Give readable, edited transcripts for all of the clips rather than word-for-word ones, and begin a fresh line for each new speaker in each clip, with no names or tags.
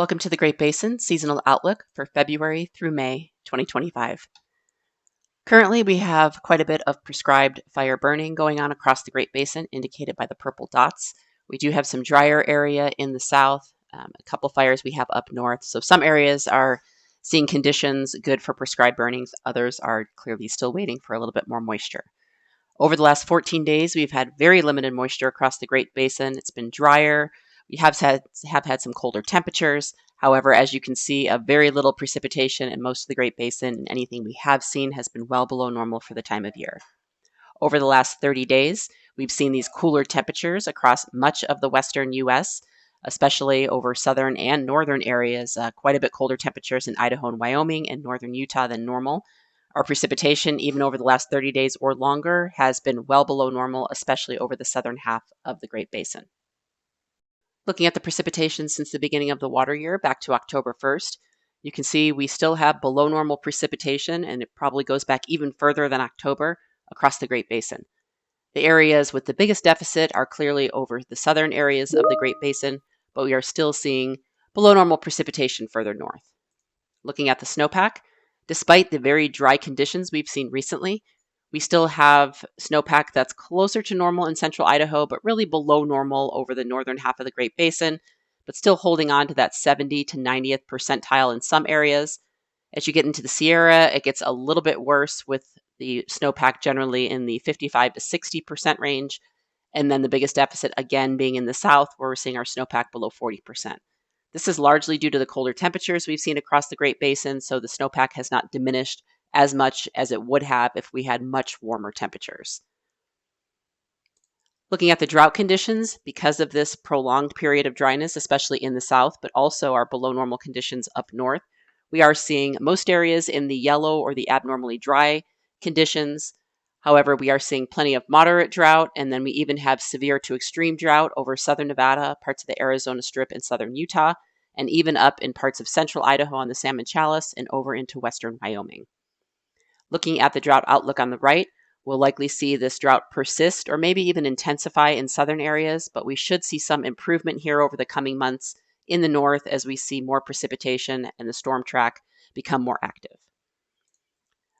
Welcome to the Great Basin Seasonal Outlook for February through May 2025. Currently, we have quite a bit of prescribed fire burning going on across the Great Basin, indicated by the purple dots. We do have some drier area in the south, a couple fires we have up north. So some areas are seeing conditions good for prescribed burnings. Others are clearly still waiting for a little bit more moisture. Over the last 14 days, we've had very limited moisture across the Great Basin. It's been drier. We have had some colder temperatures. However, as you can see, a very little precipitation in most of the Great Basin, and anything we have seen has been well below normal for the time of year. Over the last 30 days, we've seen these cooler temperatures across much of the western U.S., especially over southern and northern areas, quite a bit colder temperatures in Idaho and Wyoming and northern Utah than normal. Our precipitation, even over the last 30 days or longer, has been well below normal, especially over the southern half of the Great Basin. Looking at the precipitation since the beginning of the water year back to October 1st, you can see we still have below normal precipitation, and it probably goes back even further than October across the Great Basin. The areas with the biggest deficit are clearly over the southern areas of the Great Basin, but we are still seeing below normal precipitation further north. Looking at the snowpack, despite the very dry conditions we've seen recently, we still have snowpack that's closer to normal in central Idaho, but really below normal over the northern half of the Great Basin, but still holding on to that 70 to 90th percentile in some areas. As you get into the Sierra, it gets a little bit worse with the snowpack generally in the 55 to 60% range, and then the biggest deficit again being in the south, where we're seeing our snowpack below 40%. This is largely due to the colder temperatures we've seen across the Great Basin, so the snowpack has not diminished as much as it would have if we had much warmer temperatures. Looking at the drought conditions, because of this prolonged period of dryness, especially in the south, but also our below normal conditions up north, we are seeing most areas in the yellow or the abnormally dry conditions. However, we are seeing plenty of moderate drought, and then we even have severe to extreme drought over southern Nevada, parts of the Arizona Strip, and southern Utah, and even up in parts of central Idaho on the Salmon Chalice and over into western Wyoming. Looking at the drought outlook on the right, we'll likely see this drought persist or maybe even intensify in southern areas, but we should see some improvement here over the coming months in the north as we see more precipitation and the storm track become more active.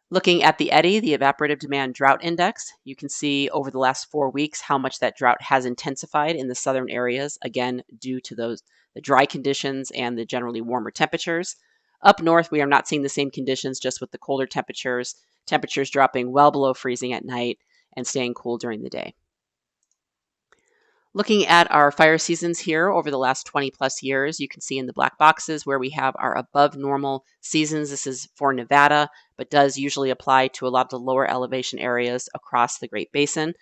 Looking at the EDI, the Evaporative Demand Drought Index, you can see over the last 4 weeks how much that drought has intensified in the southern areas, again, due to the dry conditions and the generally warmer temperatures. Up north, we are not seeing the same conditions, just with the colder temperatures dropping well below freezing at night and staying cool during the day. Looking at our fire seasons here over the last 20 plus years, you can see in the black boxes where we have our above normal seasons. This is for Nevada, but does usually apply to a lot of the lower elevation areas across the Great Basin,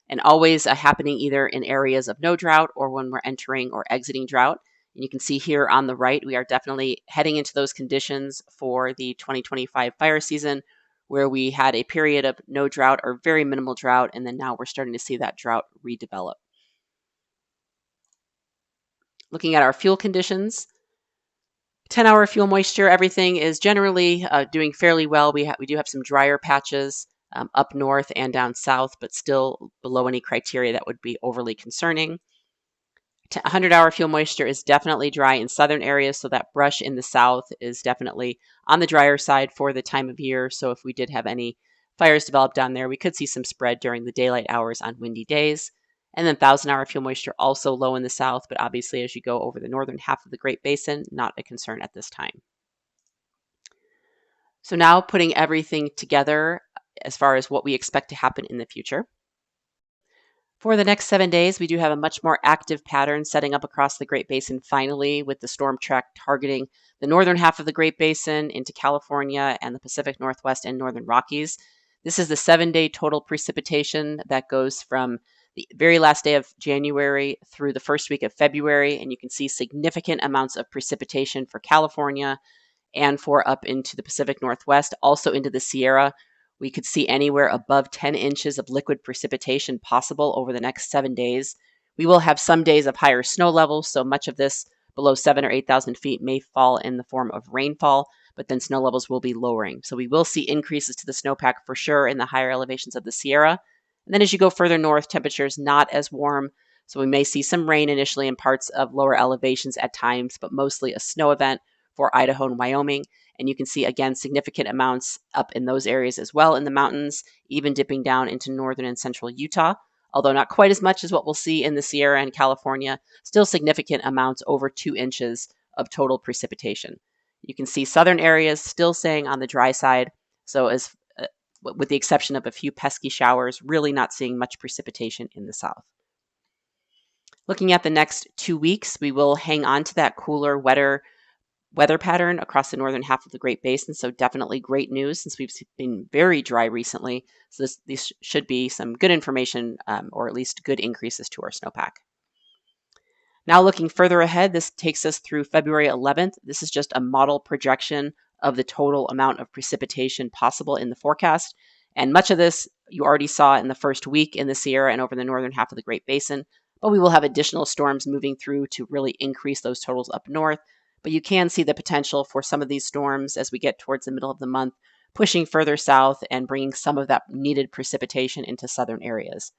and always happening either in areas of no drought or when we're entering or exiting drought. And you can see here on the right, we are definitely heading into those conditions for the 2025 fire season, where we had a period of no drought or very minimal drought, and then now we're starting to see that drought redevelop. Looking at our fuel conditions, 10-hour fuel moisture, everything is generally doing fairly well. We do have some drier patches up north and down south, but still below any criteria that would be overly concerning. 100-hour fuel moisture is definitely dry in southern areas, so that brush in the south is definitely on the drier side for the time of year. So if we did have any fires develop down there, we could see some spread during the daylight hours on windy days. And then 1,000-hour fuel moisture also low in the south, but obviously as you go over the northern half of the Great Basin, not a concern at this time. So now putting everything together as far as what we expect to happen in the future. For the next 7 days, we do have a much more active pattern setting up across the Great Basin finally, with the storm track targeting the northern half of the Great Basin into California and the Pacific Northwest and Northern Rockies. This is the 7-day total precipitation that goes from the very last day of January through the first week of February, and you can see significant amounts of precipitation for California and for up into the Pacific Northwest, also into the Sierra. We could see anywhere above 10 inches of liquid precipitation possible over the next 7 days. We will have some days of higher snow levels, so much of this below 7,000 or 8,000 feet may fall in the form of rainfall, but then snow levels will be lowering. So we will see increases to the snowpack for sure in the higher elevations of the Sierra. And then as you go further north, temperatures not as warm, So we may see some rain initially in parts of lower elevations at times, but mostly a snow event for Idaho and Wyoming. And you can see, again, significant amounts up in those areas as well in the mountains, even dipping down into northern and central Utah, although not quite as much as what we'll see in the Sierra and California, still significant amounts, over 2 inches of total precipitation. You can see southern areas still staying on the dry side, so as with the exception of a few pesky showers, really not seeing much precipitation in the south. Looking at the next 2 weeks, we will hang on to that cooler, wetter weather pattern across the northern half of the Great Basin. So definitely great news since we've been very dry recently. So this should be some good information, or at least good increases to our snowpack. Now looking further ahead, this takes us through February 11th. This is just a model projection of the total amount of precipitation possible in the forecast. And much of this you already saw in the first week in the Sierra and over the northern half of the Great Basin. But we will have additional storms moving through to really increase those totals up north. But you can see the potential for some of these storms as we get towards the middle of the month, pushing further south and bringing some of that needed precipitation into southern areas.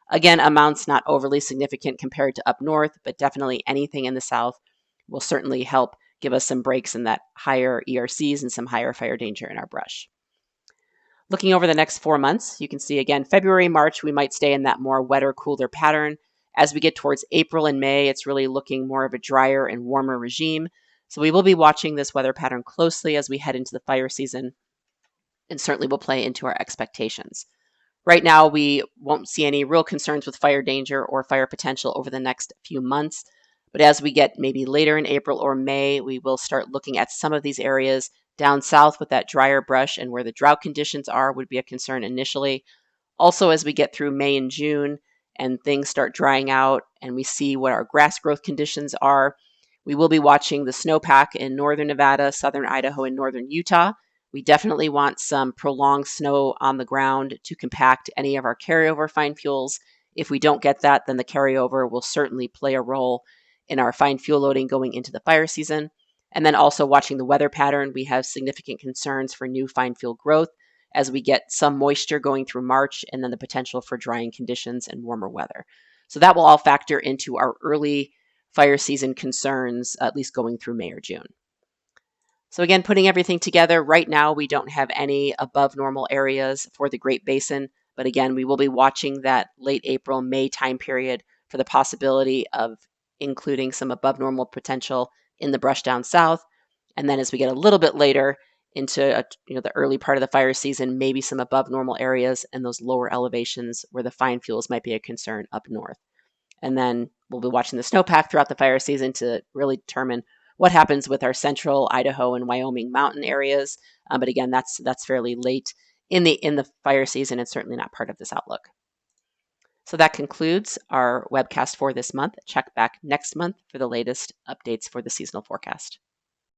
Again, amounts not overly significant compared to up north, but definitely anything in the south will certainly help give us some breaks in that higher ERCs and some higher fire danger in our brush. Looking over the next 4 months, you can see again, February, March, we might stay in that more wetter, cooler pattern. As we get towards April and May, it's really looking more of a drier and warmer regime. So we will be watching this weather pattern closely as we head into the fire season, and certainly will play into our expectations. Right now, we won't see any real concerns with fire danger or fire potential over the next few months. But as we get maybe later in April or May, we will start looking at some of these areas down south with that drier brush, and where the drought conditions are would be a concern initially. Also, as we get through May and June and things start drying out and we see what our grass growth conditions are, we will be watching the snowpack in northern Nevada, southern Idaho, and northern Utah. We definitely want some prolonged snow on the ground to compact any of our carryover fine fuels. If we don't get that, then the carryover will certainly play a role in our fine fuel loading going into the fire season. And then also watching the weather pattern, we have significant concerns for new fine fuel growth as we get some moisture going through March, and then the potential for drying conditions and warmer weather. So that will all factor into our early fire season concerns, at least going through May or June. So again, putting everything together, right now we don't have any above normal areas for the Great Basin, but again, we will be watching that late April, May time period for the possibility of including some above normal potential in the brush down south. And then as we get a little bit later into the early part of the fire season, maybe some above normal areas and those lower elevations where the fine fuels might be a concern up north. And then we'll be watching the snowpack throughout the fire season to really determine what happens with our central Idaho and Wyoming mountain areas. But again, that's fairly late in the fire season and certainly not part of this outlook. So that concludes our webcast for this month. Check back next month for the latest updates for the seasonal forecast.